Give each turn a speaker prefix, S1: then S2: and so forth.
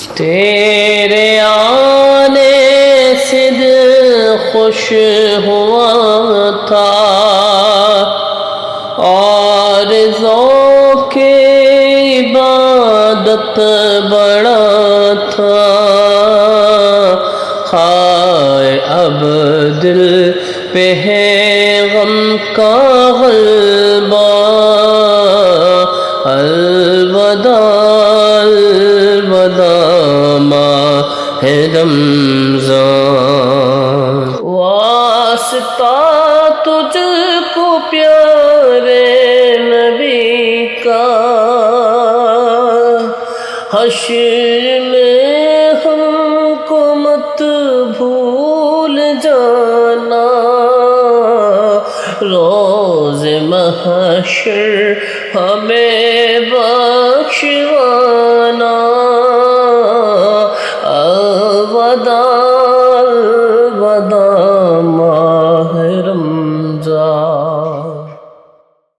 S1: تیرے آنے سے دل خوش ہوا تھا اور ذوق عبادت بڑا تھا، ہائے اب دل پہ ہے غم کا غلبہ، الوداع الوداع ماہ رمضان، واسطہ تجھ کو پیارے نبی کا، حشر میں ہم کو مت بھول جانا، روز محشر ہمیں بخشوانا، الوداع الوداع